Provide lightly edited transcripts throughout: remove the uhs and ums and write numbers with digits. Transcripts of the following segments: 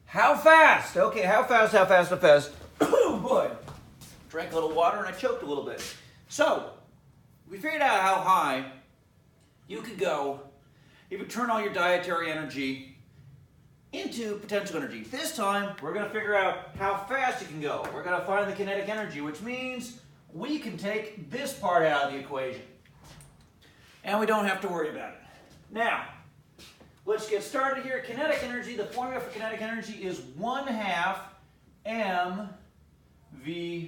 How fast? Okay, how fast? Oh boy. Drank a little water and I choked a little bit. So, we figured out how high you could go if you turn all your dietary energy into potential energy. This time, we're going to figure out how fast you can go. We're going to find the kinetic energy, which means we can take this part out of the equation. And we don't have to worry about it. Now, let's get started here. Kinetic energy, the formula for kinetic energy is 1/2 mv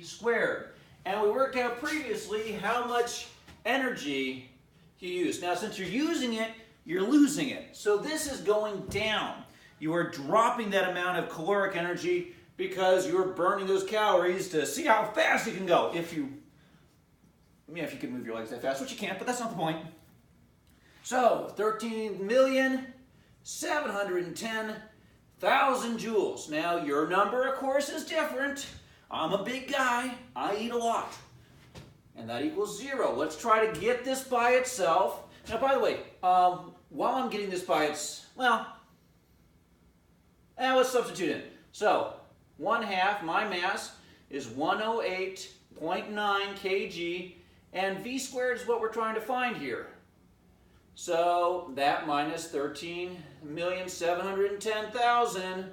squared. And we worked out previously how much energy you use. Now, since you're using it, you're losing it. So this is going down. You are dropping that amount of caloric energy because you're burning those calories to see how fast you can go. If you can move your legs that fast, which you can't, but that's not the point. So, 13,710,000 joules. Now, your number, of course, is different. I'm a big guy. I eat a lot. And that equals 0. Let's try to get this by itself. Now, by the way, while I'm getting this by let's substitute in. So, 1/2, my mass, is 108.9 kg, and V squared is what we're trying to find here. So, that minus 13,710,000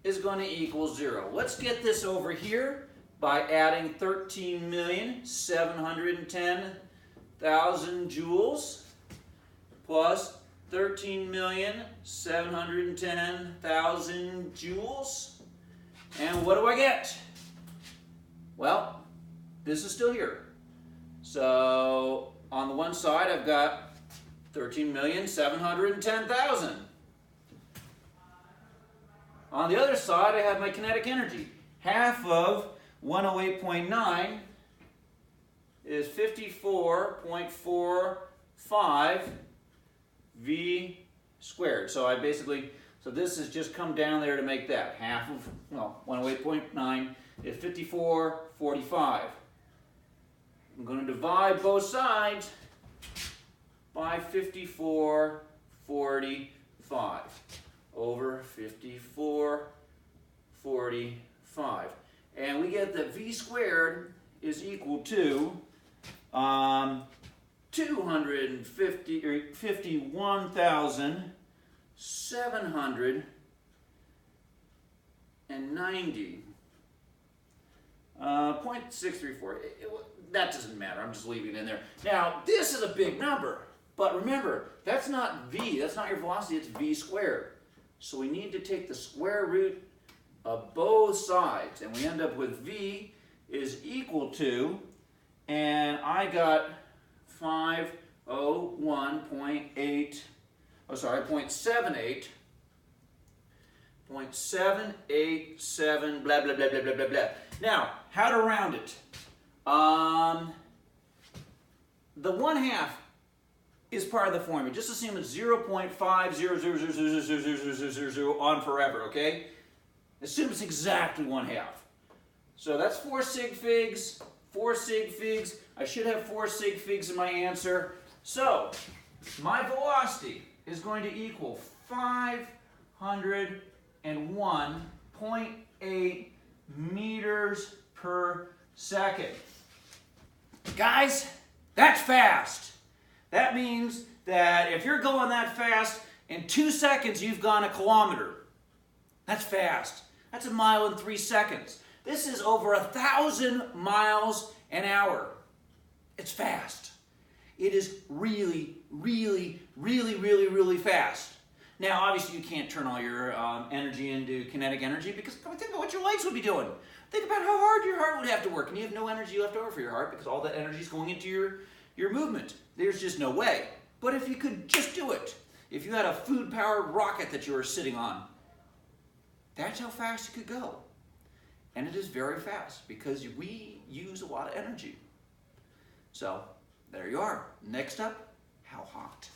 is going to equal 0. Let's get this over here by adding 13,710,000 joules plus 13,710,000 joules. And what do I get? Well, this is still here. So on the one side, I've got 13,710,000. On the other side, I have my kinetic energy. Half of 108.9 is 54.45 V squared. So this has just come down there to make that. Half of, 108.9 is 54.45. I'm going to divide both sides by 54.45 over 54.45. And we get that V squared is equal to 251,790. 0.634. That doesn't matter. I'm just leaving it in there. Now, this is a big number. But remember, that's not V. That's not your velocity. It's V squared. So we need to take the square root of both sides. And we end up with V is equal to, and I got 0.78, .787, blah, blah, blah, blah, blah, blah, blah. Now, how to round it? The 1/2 is part of the formula. Just assume it's 0.500000000 on forever, okay? Assume it's exactly 1/2. So that's 4 sig figs, 4 sig figs. I should have 4 sig figs in my answer. So, my velocity is going to equal 501.8 meters per second. Guys, that's fast. That means that if you're going that fast, in 2 seconds you've gone a kilometer. That's fast. That's 1 mile in 3 seconds. This is over 1,000 miles an hour. It's fast. It is really, really, really, really, really fast. Now, obviously, you can't turn all your energy into kinetic energy because think about what your legs would be doing. Think about how hard your heart would have to work, and you have no energy left over for your heart because all that energy is going into your movement. There's just no way. But if you could just do it, if you had a food-powered rocket that you were sitting on, that's how fast you could go. And it is very fast because we use a lot of energy. So, there you are. Next up, how hot?